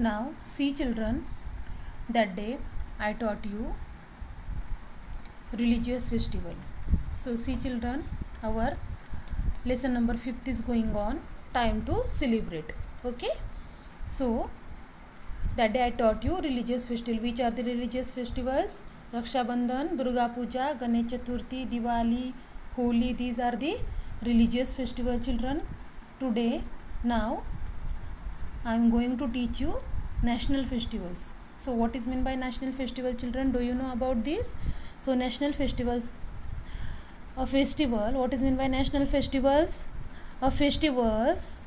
Now see children, that day I taught you religious festival. So see children, our lesson number 5th is going on, time to celebrate. Okay, so that day I taught you religious festival. Which are the religious festivals? Raksha Bandhan, Durga Puja, Ganesh Chaturthi, Diwali, Holi. These are the religious festivals children. Today now I am going to teach you national festivals. So what is meant by national festival children? Do you know about this? So national festivals, a festival, what is meant by national festivals? A festivals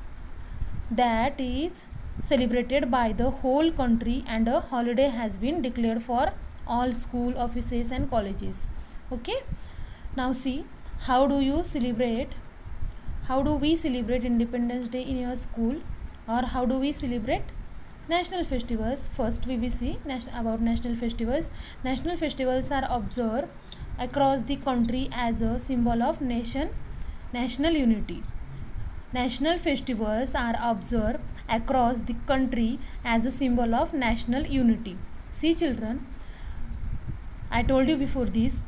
that is celebrated by the whole country and a holiday has been declared for all school, offices and colleges. Okay, now see, how do we celebrate Independence Day in your school, or how do we celebrate national festivals? First we will see about national festivals. National festivals are observed across the country as a symbol of national unity. National festivals are observed across the country as a symbol of national unity. See children, I told you before this,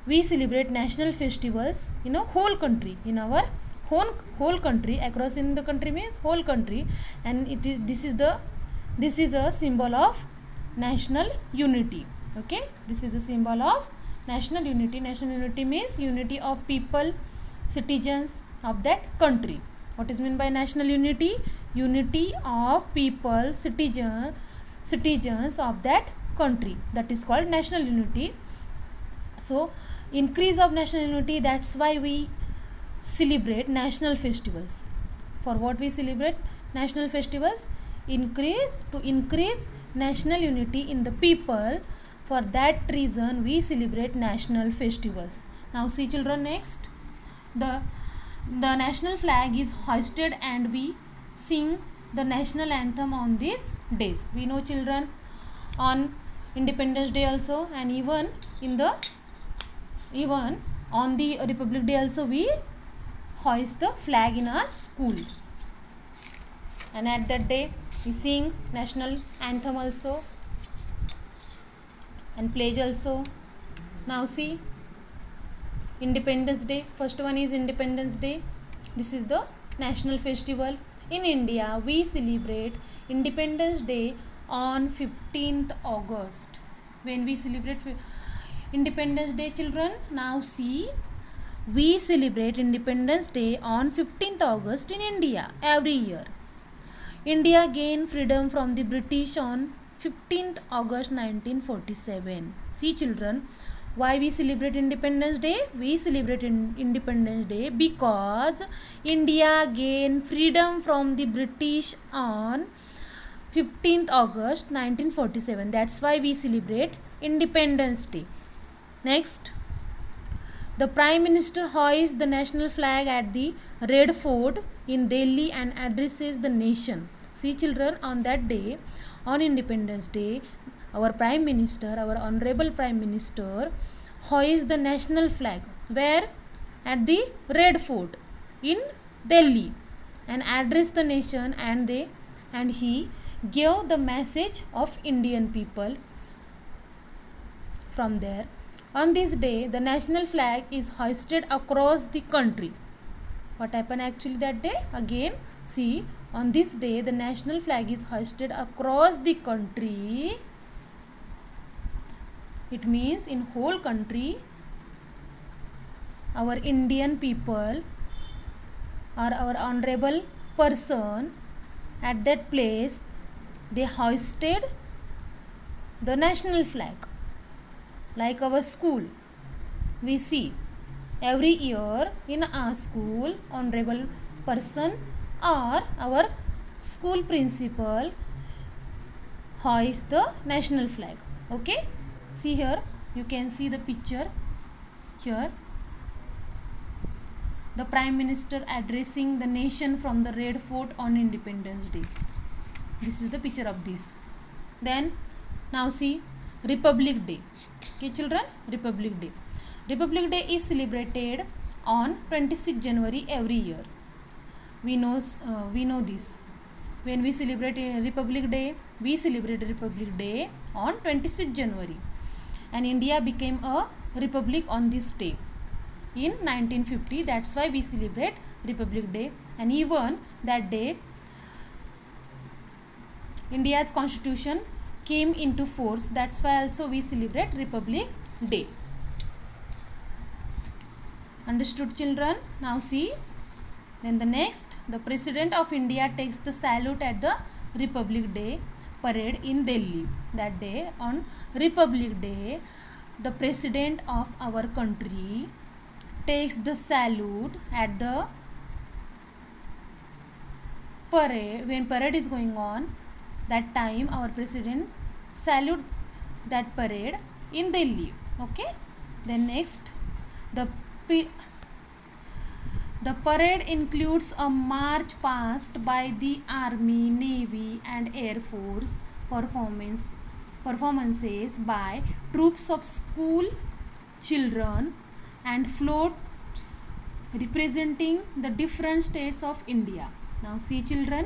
we celebrate national festivals in a whole country, in our whole country. Across in the country means whole country, and this is a symbol of national unity. Okay, this is a symbol of national unity. National unity means unity of people, citizens of that country. What is meant by national unity? Unity of people, citizens of that country. That is called national unity. So increase of national unity, that's why we celebrate national festivals. For what we celebrate national festivals? To increase national unity in the people. For that reason we celebrate national festivals. Now see children, next the national flag is hoisted and we sing the national anthem on these days. We know children, on Independence Day also, and even on the Republic Day also we hoist the flag in our school, and at that day we sing national anthem also and pledge also. Now see, Independence Day, first one is Independence Day. This is the national festival. In India we celebrate Independence Day on 15th August. When we celebrate Independence Day children, now see, we celebrate Independence Day on 15th August in India every year. India gained freedom from the British on 15th August 1947. See children, why we celebrate Independence Day? We celebrate Independence Day because India gained freedom from the British on 15th August 1947. That's why we celebrate Independence Day. Next, the Prime Minister hoists the national flag at the Red Fort in Delhi and addresses the nation. See children, on that day, on Independence Day, our Prime Minister, our Honorable Prime Minister hoists the national flag. Where? At the Red Fort in Delhi, and address the nation, and he gave the message of Indian people from there. On this day, the national flag is hoisted across the country. What happened actually that day? Again, see, on this day, the national flag is hoisted across the country. It means in whole country, our Indian people or our honorable person at that place, they hoisted the national flag. Like our school, we see every year in our school, honorable person or our school principal hoist the national flag. Okay, see here, you can see the picture here, the Prime Minister addressing the nation from the Red Fort on Independence Day. This is the picture of this. Then now see, Republic Day. Okay children, Republic Day. Republic Day is celebrated on 26 January every year. We know this. when we celebrate Republic Day, we celebrate Republic Day on 26 January, and India became a republic on this day in 1950. That's why we celebrate Republic Day, and even that day India's constitution came into force. That's why also we celebrate Republic Day. Understood, children? Now see, then the next, the President of India takes the salute at the Republic Day parade in Delhi. That day, on Republic Day, the President of our country takes the salute at the parade. When parade is going on, that time our President salute that parade in Delhi. Okay. Then next, the parade includes a march past by the Army, Navy and Air Force, performances by troops of school children, and floats representing the different states of India. Now see, children,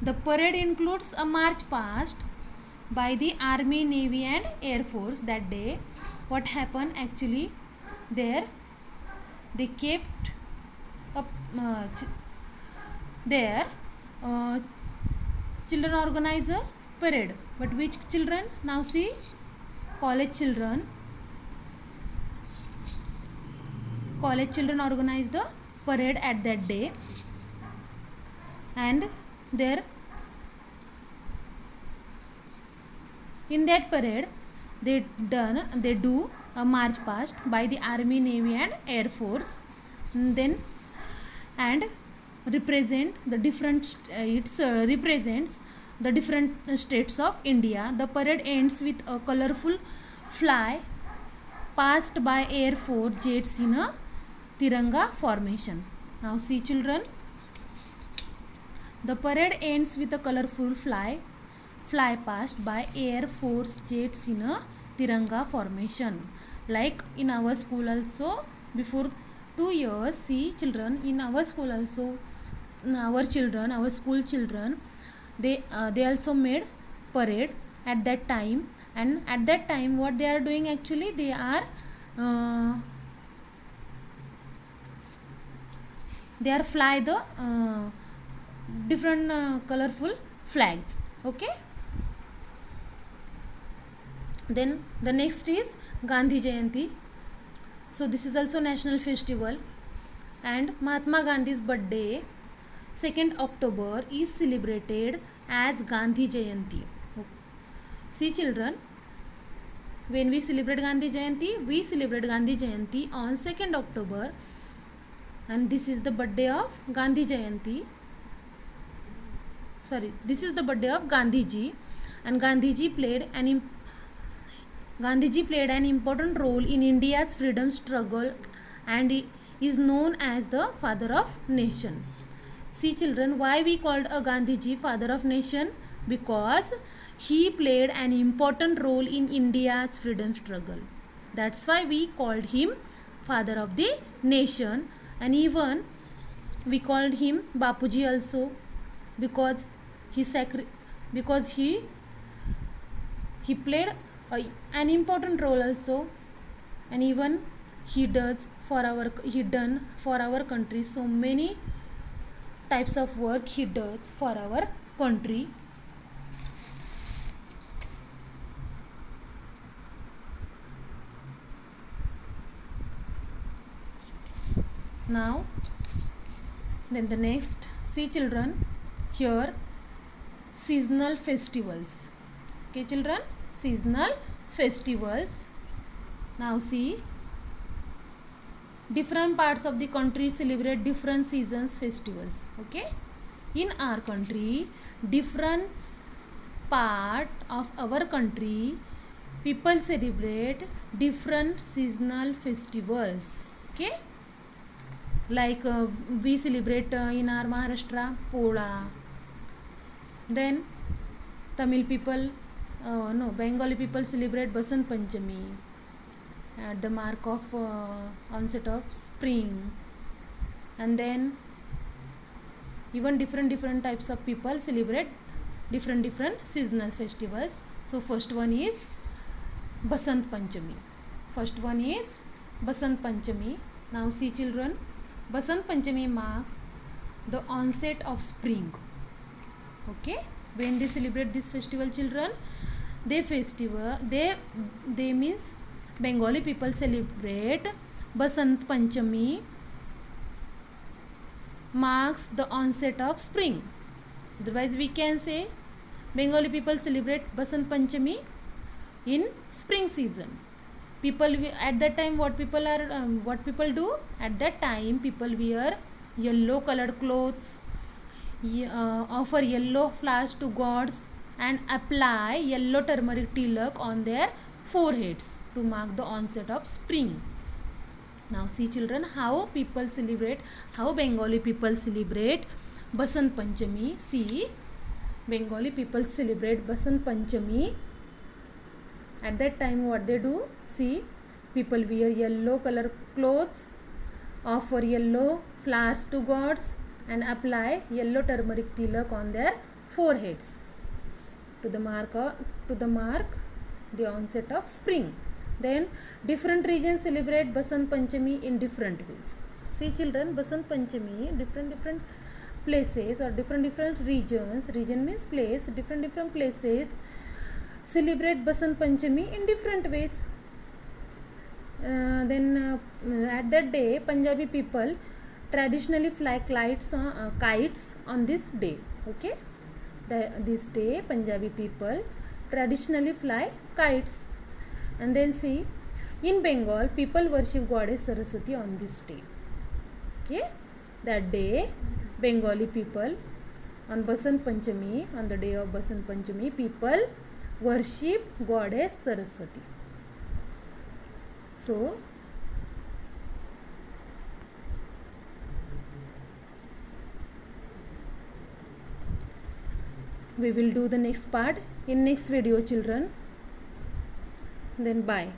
the parade includes a march past by the Army, Navy and Air Force. That day, what happened actually, there they kept up there children organize a parade. But which children? Now see, college children organize the parade at that day, and there in that parade they do a march past by the Army, Navy and Air Force, and represent the different represents the different states of India. The parade ends with a colorful fly passed by Air Force jets in a Tiranga formation. Now see, children, the parade ends with a colorful fly past by Air Force jets in a Tiranga formation. Like in our school also, before 2 years, see, children, in our school also, our school children, they also made parade at that time. And at that time, what they are doing actually, they are fly the different colorful flags. Okay. Then the next is Gandhi Jayanti. So this is also national festival, and Mahatma Gandhi's birthday 2nd October is celebrated as Gandhi Jayanti. See, children, when we celebrate Gandhi Jayanti on 2nd October, and this is the birthday of Gandhi Jayanti. Sorry, this is the birthday of Gandhiji, and Gandhiji played an important role in India's freedom struggle and is known as the father of nation. See, children, why we called a Gandhiji father of nation? Because he played an important role in India's freedom struggle. That's why we called him father of the nation, and even we called him Bapuji also, because he played an important role also, and even he done for our country so many types of work he does for our country. Now then the next, see, children, here seasonal festivals. Okay, children, seasonal festivals. Now see, different parts of the country celebrate different seasons festivals. Okay, in our country, different part of our country, people celebrate different seasonal festivals. Okay, like we celebrate in our Maharashtra Pola, then Tamil people Bengali people celebrate Basant Panchami at the mark of onset of spring, and then even different types of people celebrate different seasonal festivals. So first one is Basant Panchami. Now see children, Basant Panchami marks the onset of spring. Okay, when they celebrate this festival, children, they means Bengali people celebrate Basant Panchami marks the onset of spring. Otherwise we can say Bengali people celebrate Basant Panchami in spring season. People at that time, what people do at that time, people wear yellow colored clothes, offer yellow flowers to gods, and apply yellow turmeric tilak on their foreheads to mark the onset of spring. Now see children, how Bengali people celebrate Basant Panchami. See, Bengali people celebrate Basant Panchami. At that time what they do, see, people wear yellow color clothes, offer yellow flowers to gods, and apply yellow turmeric tilak on their foreheads to mark the onset of spring. Then different regions celebrate Basant Panchami in different ways. See children, Basant Panchami, different places or different regions, region means place, different places celebrate Basant Panchami in different ways. Then at that day, Punjabi people traditionally fly kites on this day. Okay, this day Punjabi people traditionally fly kites. And then see, in Bengal people worship goddess Saraswati on this day. Okay, that day Bengali people on Basant Panchami, on the day of Basant Panchami, people worship goddess Saraswati. So we will do the next part in next video children. Then bye.